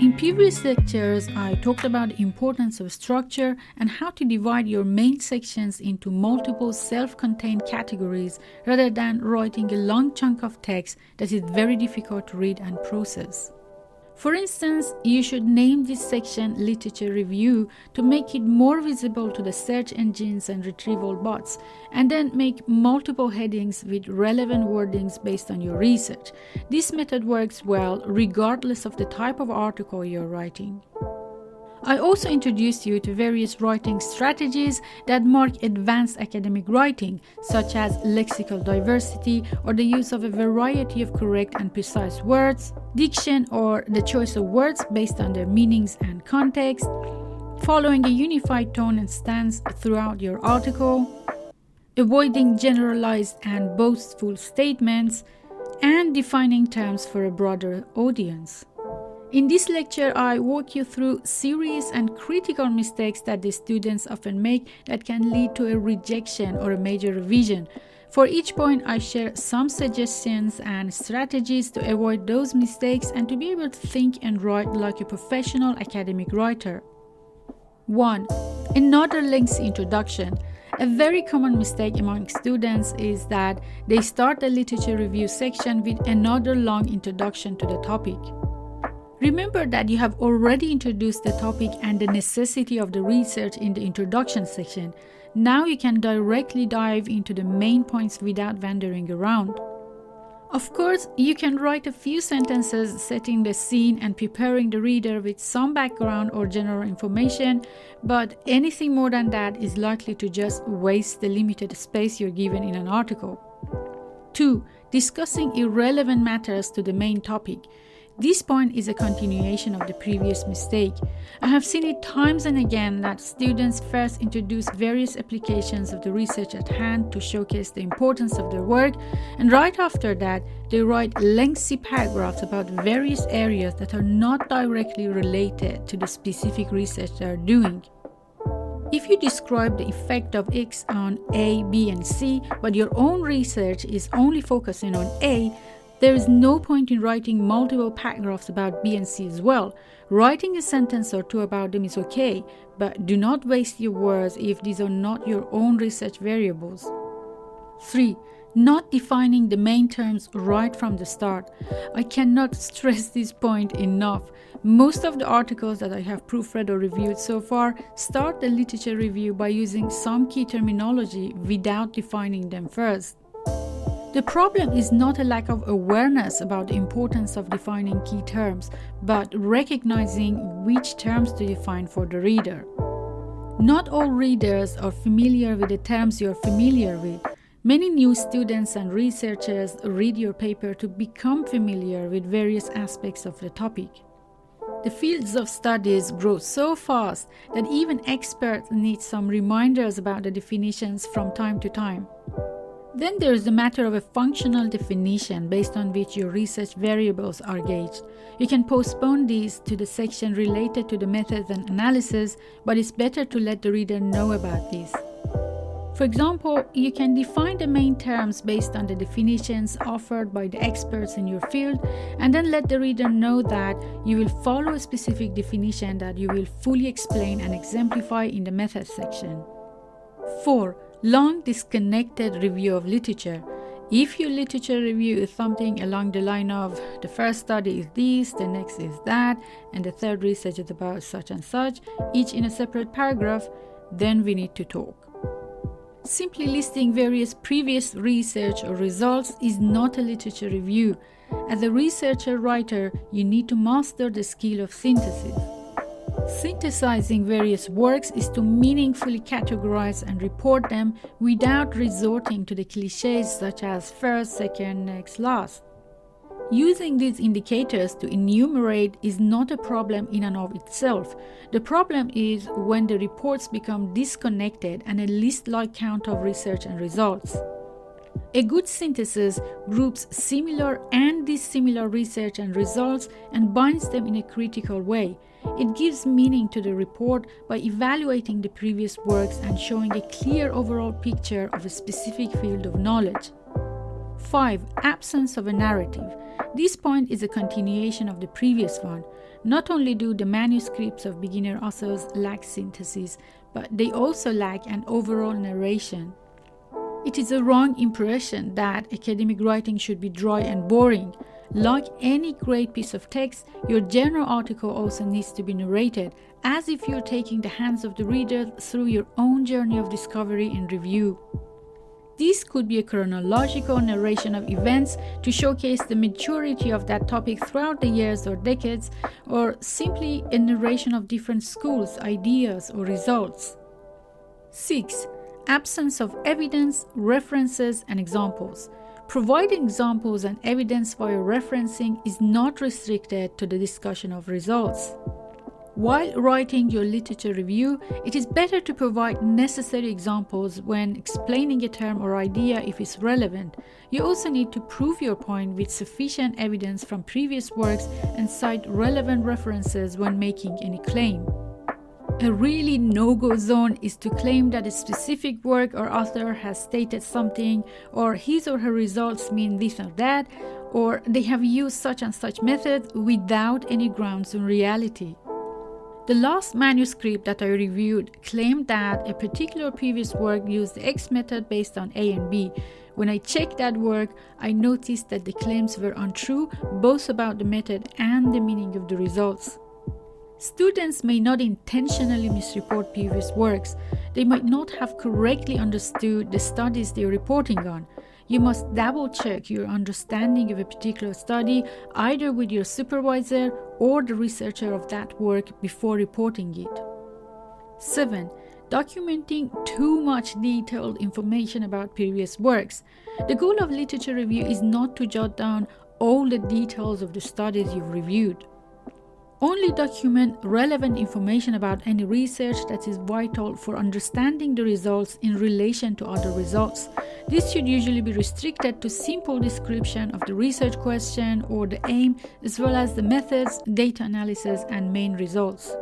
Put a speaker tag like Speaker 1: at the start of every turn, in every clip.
Speaker 1: In previous lectures, I talked about the importance of structure and how to divide your main sections into multiple self-contained categories rather than writing a long chunk of text that is very difficult to read and process. For instance, you should name this section Literature Review to make it more visible to the search engines and retrieval bots, and then make multiple headings with relevant wordings based on your research. This method works well regardless of the type of article you're writing. I also introduced you to various writing strategies that mark advanced academic writing, such as lexical diversity or the use of a variety of correct and precise words, diction or the choice of words based on their meanings and context, following a unified tone and stance throughout your article, avoiding generalized and boastful statements, and defining terms for a broader audience. In this lecture, I walk you through serious and critical mistakes that the students often make that can lead to a rejection or a major revision. For each point, I share some suggestions and strategies to avoid those mistakes and to be able to think and write like a professional academic writer. 1. Another lengthy introduction. A very common mistake among students is that they start the literature review section with another long introduction to the topic. Remember that you have already introduced the topic and the necessity of the research in the introduction section. Now you can directly dive into the main points without wandering around. Of course, you can write a few sentences setting the scene and preparing the reader with some background or general information, but anything more than that is likely to just waste the limited space you're given in an article. 2. Discussing irrelevant matters to the main topic. This point is a continuation of the previous mistake. I have seen it times and again that students first introduce various applications of the research at hand to showcase the importance of their work, and right after that, they write lengthy paragraphs about various areas that are not directly related to the specific research they are doing. If you describe the effect of X on A, B, and C, but your own research is only focusing on A, there is no point in writing multiple paragraphs about B and C as well. Writing a sentence or two about them is okay, but do not waste your words if these are not your own research variables. 3. Not defining the main terms right from the start. I cannot stress this point enough. Most of the articles that I have proofread or reviewed so far start the literature review by using some key terminology without defining them first. The problem is not a lack of awareness about the importance of defining key terms, but recognizing which terms to define for the reader. Not all readers are familiar with the terms you are familiar with. Many new students and researchers read your paper to become familiar with various aspects of the topic. The fields of studies grow so fast that even experts need some reminders about the definitions from time to time. Then there is the matter of a functional definition based on which your research variables are gauged. You can postpone these to the section related to the methods and analysis, but it's better to let the reader know about these. For example, you can define the main terms based on the definitions offered by the experts in your field, and then let the reader know that you will follow a specific definition that you will fully explain and exemplify in the methods section. 4. Long disconnected review of literature. If your literature review is something along the line of the first study is this, the next is that, and the third research is about such and such, each in a separate paragraph, then we need to talk. Simply listing various previous research or results is not a literature review. As a researcher writer, you need to master the skill of synthesis. Synthesizing various works is to meaningfully categorize and report them without resorting to the cliches such as first, second, next, last. Using these indicators to enumerate is not a problem in and of itself. The problem is when the reports become disconnected and a list-like count of research and results. A good synthesis groups similar and dissimilar research and results and binds them in a critical way. It gives meaning to the report by evaluating the previous works and showing a clear overall picture of a specific field of knowledge. 5. Absence of a narrative. This point is a continuation of the previous one. Not only do the manuscripts of beginner authors lack synthesis, but they also lack an overall narration. It is a wrong impression that academic writing should be dry and boring. Like any great piece of text, your general article also needs to be narrated, as if you're taking the hands of the reader through your own journey of discovery and review. This could be a chronological narration of events to showcase the maturity of that topic throughout the years or decades, or simply a narration of different schools, ideas, or results. 6. Absence of evidence, references, and examples. Providing examples and evidence via referencing is not restricted to the discussion of results. While writing your literature review, it is better to provide necessary examples when explaining a term or idea if it's relevant. You also need to prove your point with sufficient evidence from previous works and cite relevant references when making any claim. A really no-go zone is to claim that a specific work or author has stated something, or his or her results mean this or that, or they have used such and such method without any grounds in reality. The last manuscript that I reviewed claimed that a particular previous work used the X method based on A and B. When I checked that work, I noticed that the claims were untrue, both about the method and the meaning of the results. Students may not intentionally misreport previous works. They might not have correctly understood the studies they are reporting on. You must double-check your understanding of a particular study either with your supervisor or the researcher of that work before reporting it. 7. Documenting too much detailed information about previous works. The goal of literature review is not to jot down all the details of the studies you've reviewed. Only document relevant information about any research that is vital for understanding the results in relation to other results. This should usually be restricted to simple description of the research question or the aim, as well as the methods, data analysis, and main results.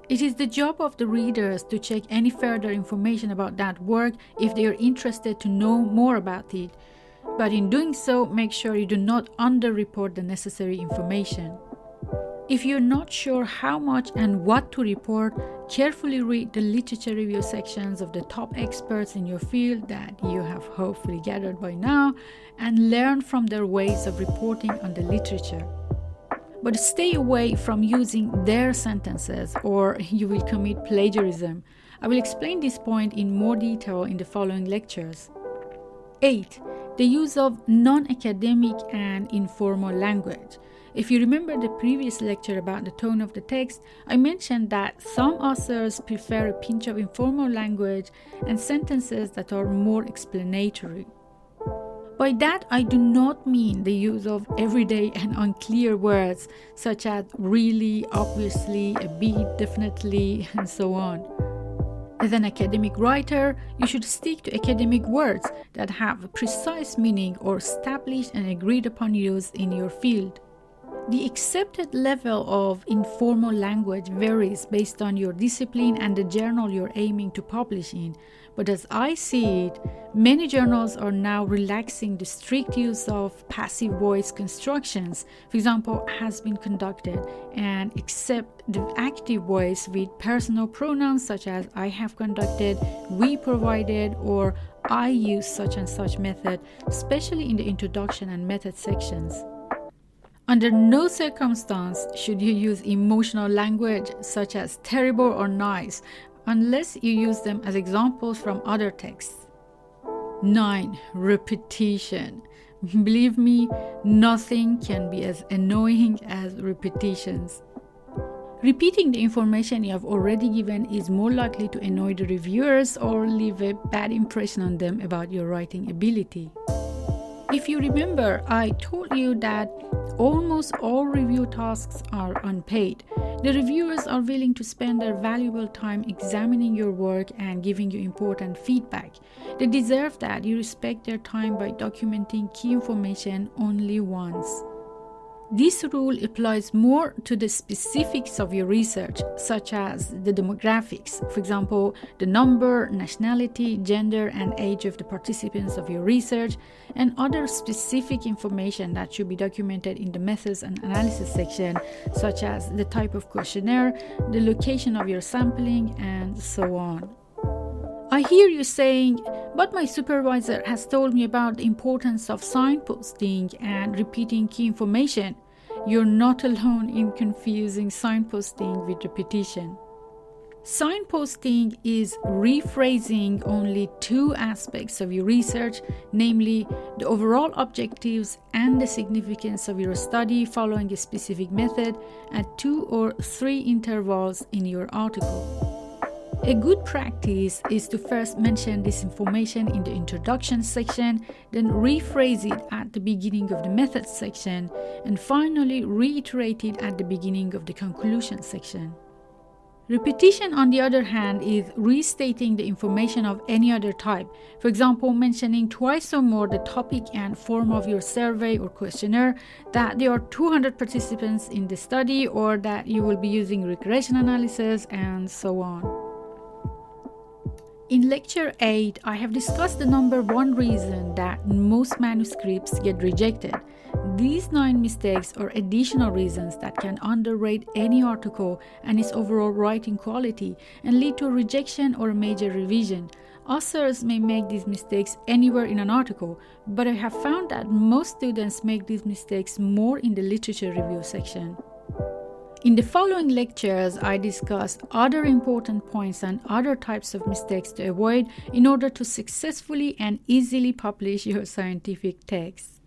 Speaker 1: It is the job of the readers to check any further information about that work if they are interested to know more about it. But in doing so, make sure you do not underreport the necessary information. If you're not sure how much and what to report, carefully read the literature review sections of the top experts in your field that you have hopefully gathered by now, and learn from their ways of reporting on the literature. But stay away from using their sentences or you will commit plagiarism. I will explain this point in more detail in the following lectures. 8. The use of non-academic and informal language. If you remember the previous lecture about the tone of the text, I mentioned that some authors prefer a pinch of informal language and sentences that are more explanatory. By that, I do not mean the use of everyday and unclear words such as really, obviously, a bit, definitely, and so on. As an academic writer, you should stick to academic words that have a precise meaning or established and agreed upon use in your field. The accepted level of informal language varies based on your discipline and the journal you're aiming to publish in. But as I see it, many journals are now relaxing the strict use of passive voice constructions, for example, has been conducted, and accept the active voice with personal pronouns such as I have conducted, we provided, or I use such and such method, especially in the introduction and method sections. Under no circumstance should you use emotional language such as terrible or nice, unless you use them as examples from other texts. 9. Repetition. Believe me, nothing can be as annoying as repetitions. Repeating the information you have already given is more likely to annoy the reviewers or leave a bad impression on them about your writing ability. If you remember, I told you that almost all review tasks are unpaid. The reviewers are willing to spend their valuable time examining your work and giving you important feedback. They deserve that you respect their time by documenting key information only once. This rule applies more to the specifics of your research, such as the demographics, for example, the number, nationality, gender, and age of the participants of your research, and other specific information that should be documented in the methods and analysis section, such as the type of questionnaire, the location of your sampling, and so on. I hear you saying, but my supervisor has told me about the importance of signposting and repeating key information. You're not alone in confusing signposting with repetition. Signposting is rephrasing only two aspects of your research, namely the overall objectives and the significance of your study following a specific method at 2 or 3 intervals in your article. A good practice is to first mention this information in the introduction section, then rephrase it at the beginning of the methods section, and finally reiterate it at the beginning of the conclusion section. Repetition, on the other hand, is restating the information of any other type. For example, mentioning twice or more the topic and form of your survey or questionnaire, that there are 200 participants in the study, or that you will be using regression analysis, and so on. In Lecture 8, I have discussed the number 1 reason that most manuscripts get rejected. These 9 mistakes are additional reasons that can underrate any article and its overall writing quality and lead to a rejection or a major revision. Authors may make these mistakes anywhere in an article, but I have found that most students make these mistakes more in the literature review section. In the following lectures, I discuss other important points and other types of mistakes to avoid in order to successfully and easily publish your scientific texts.